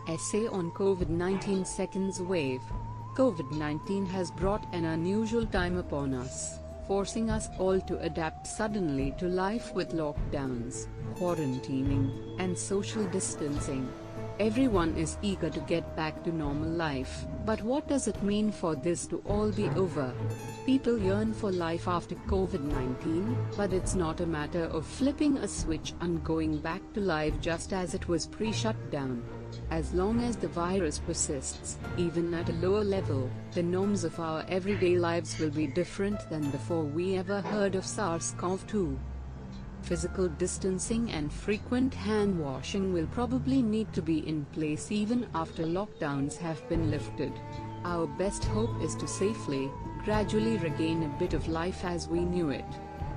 Essay on COVID-19 Seconds Wave. COVID-19 has brought an unusual time upon us, forcing us all to adapt suddenly to life with lockdowns, quarantining, and social distancing. Everyone is eager to get back to normal life, but what does it mean for this to all be over? People yearn for life after COVID-19, but it's not a matter of flipping a switch and going back to life just as it was pre-shutdown. As long as the virus persists, even at a lower level, the norms of our everyday lives will be different than before we ever heard of SARS-CoV-2. Physical distancing and frequent hand washing will probably need to be in place even after lockdowns have been lifted. Our best hope is to safely, gradually regain a bit of life as we knew it.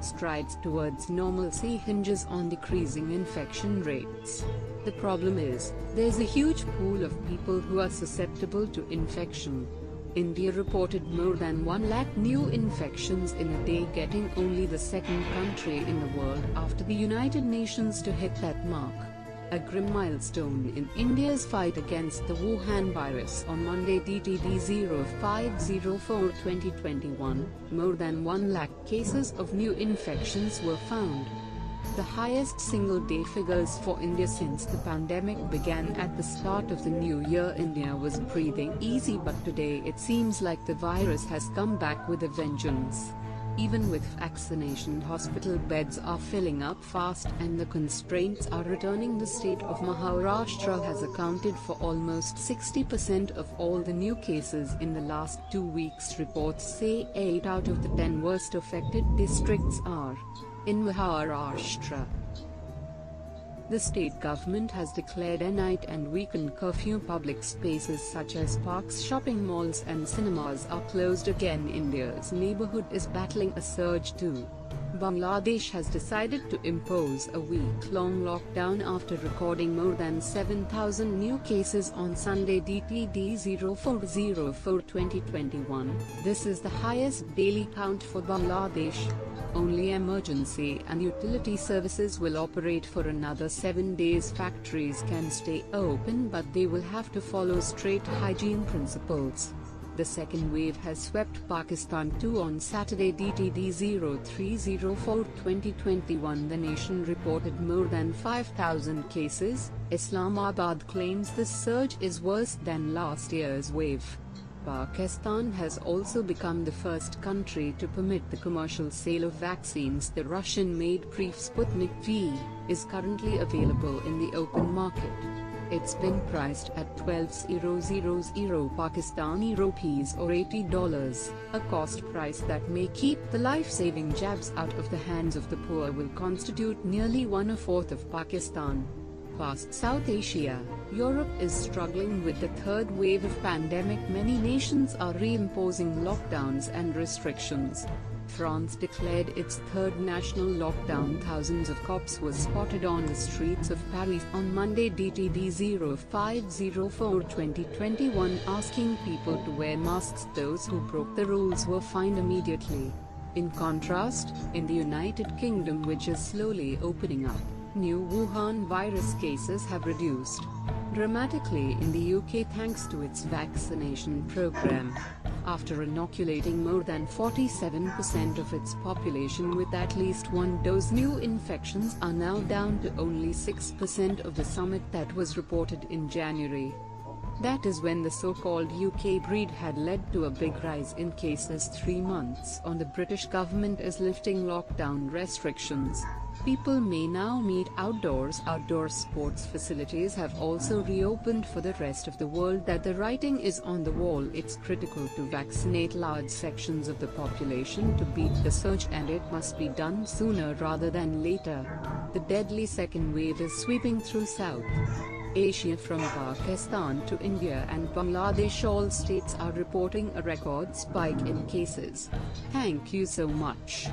Strides towards normalcy hinges on decreasing infection rates. The problem is, there's a huge pool of people who are susceptible to infection. India reported more than 1 lakh new infections in a day, getting only the second country in the world after the United Nations to hit that mark. A grim milestone in India's fight against the Wuhan virus. On Monday DTD 0504-2021, more than 1 lakh cases of new infections were found. The highest single-day figures for India since the pandemic began at the start of the new year. India was breathing easy, but today it seems like the virus has come back with a vengeance. Even with vaccination, hospital beds are filling up fast and the constraints are returning. The state of Maharashtra has accounted for almost 60% of all the new cases in the last 2 weeks. Reports say 8 out of the 10 worst affected districts are in Maharashtra. The state government has declared a night and weekend curfew. Public spaces such as parks, shopping malls and cinemas are closed again. India's neighborhood is battling a surge too. Bangladesh has decided to impose a week-long lockdown after recording more than 7,000 new cases on Sunday DTD 0404-2021. This is the highest daily count for Bangladesh. Only emergency and utility services will operate for another 7 days. Factories can stay open, but they will have to follow strict hygiene principles. The second wave has swept Pakistan too. On Saturday DTD 0304-2021, the nation reported more than 5,000 cases. Islamabad claims this surge is worse than last year's wave. Pakistan has also become the first country to permit the commercial sale of vaccines. The Russian-made Sputnik V is currently available in the open market. It's been priced at 12,000 Pakistani rupees or $80, a cost price that may keep the life-saving jabs out of the hands of the poor. Will constitute nearly 1/4 of Pakistan. Past South Asia, Europe is struggling with the third wave of pandemic. Many nations are reimposing lockdowns and restrictions. France declared its third national lockdown. Thousands of cops were spotted on the streets of Paris on Monday DTD 0504-2021 asking people to wear masks. Those who broke the rules were fined immediately. In contrast, in the United Kingdom, which is slowly opening up, new Wuhan virus cases have reduced dramatically in the UK thanks to its vaccination program. After inoculating more than 47% of its population with at least 1 dose, new infections are now down to only 6% of the summit that was reported in January. That is when the so-called UK breed had led to a big rise in cases. 3 months on, the British government is lifting lockdown restrictions. People may now meet outdoors. Outdoor sports facilities have also reopened for the rest of the world. That the writing is on the wall. It's critical to vaccinate large sections of the population to beat the surge, and it must be done sooner rather than later. The deadly second wave is sweeping through South Asia from Pakistan to India and Bangladesh. All states are reporting a record spike in cases. Thank you so much.